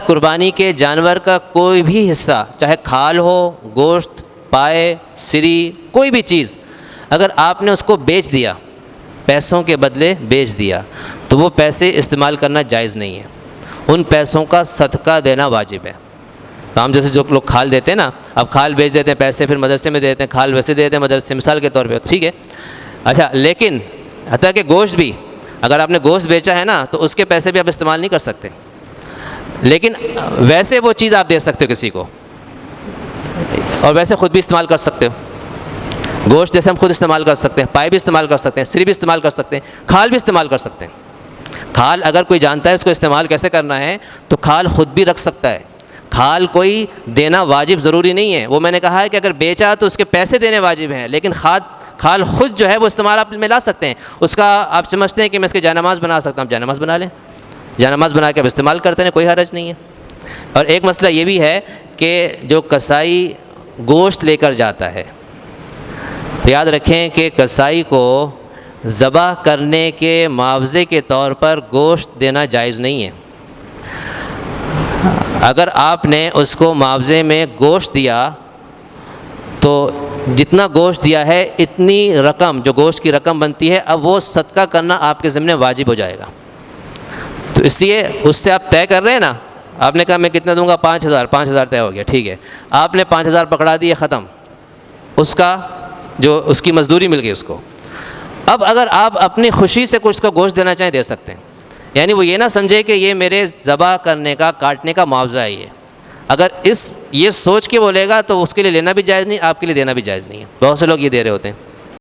قربانی کے جانور کا کوئی بھی حصہ، چاہے کھال ہو، گوشت، پائے، سری، کوئی بھی چیز، اگر آپ نے اس کو بیچ دیا، پیسوں کے بدلے بیچ دیا، تو وہ پیسے استعمال کرنا جائز نہیں ہے، ان پیسوں کا صدقہ دینا واجب ہے۔ تو ہم جیسے جو لوگ کھال دیتے ہیں نا، اب کھال بیچ دیتے ہیں، پیسے پھر مدرسے میں دیتے ہیں، کھال ویسے دیتے ہیں مدرسے، مثال کے طور پہ، ٹھیک ہے، اچھا، لیکن حتیٰ کہ گوشت بھی، اگر آپ نے گوشت بیچا ہے نا تو اس کے پیسے بھی آپ استعمال نہیں کر سکتے، لیکن ویسے وہ چیز آپ دے سکتے ہو کسی کو، اور ویسے خود بھی استعمال کر سکتے ہو۔ گوشت جیسے ہم خود استعمال کر سکتے ہیں، پائے بھی استعمال کر سکتے ہیں، سری بھی استعمال کر سکتے ہیں، کھال بھی استعمال کر سکتے ہیں۔ کھال اگر کوئی جانتا ہے اس کو استعمال کیسے کرنا ہے تو کھال خود بھی رکھ سکتا ہے، کھال کوئی دینا واجب ضروری نہیں ہے، وہ میں نے کہا ہے کہ اگر بیچا تو اس کے پیسے دینے واجب ہیں، لیکن کھال خود جو ہے وہ استعمال آپ میں لا سکتے ہیں۔ اس کا آپ سمجھتے ہیں کہ میں اس کے جانماز بنا سکتا ہوں، جانماز بنا لیں، جانماز بنا کے آپ استعمال کرتے ہیں، کوئی حرج نہیں ہے۔ اور ایک مسئلہ یہ بھی ہے کہ جو کسائی گوشت لے کر جاتا ہے تو یاد رکھیں کہ کسائی کو ذبح کرنے کے معاوضے کے طور پر گوشت دینا جائز نہیں ہے۔ اگر آپ نے اس کو معاوضے میں گوشت دیا تو جتنا گوشت دیا ہے اتنی رقم، جو گوشت کی رقم بنتی ہے، اب وہ صدقہ کرنا آپ کے ذمہ واجب ہو جائے گا۔ تو اس لیے اس سے آپ طے کر رہے ہیں نا، آپ نے کہا میں کتنا دوں گا، 5,000 طے ہو گیا، ٹھیک ہے، آپ نے 5,000 پکڑا دیے، ختم، اس کا جو اس کی مزدوری مل گئی اس کو۔ اب اگر آپ اپنی خوشی سے کچھ کا گوشت دینا چاہیں دے سکتے ہیں، یعنی وہ یہ نہ سمجھے کہ یہ میرے ذبح کرنے کا، کاٹنے کا معاوضہ ہے، اگر یہ سوچ کے بولے گا تو اس کے لیے لینا بھی جائز نہیں، آپ کے لیے دینا بھی جائز نہیں ہے۔ بہت سے لوگ یہ دے رہے ہوتے ہیں۔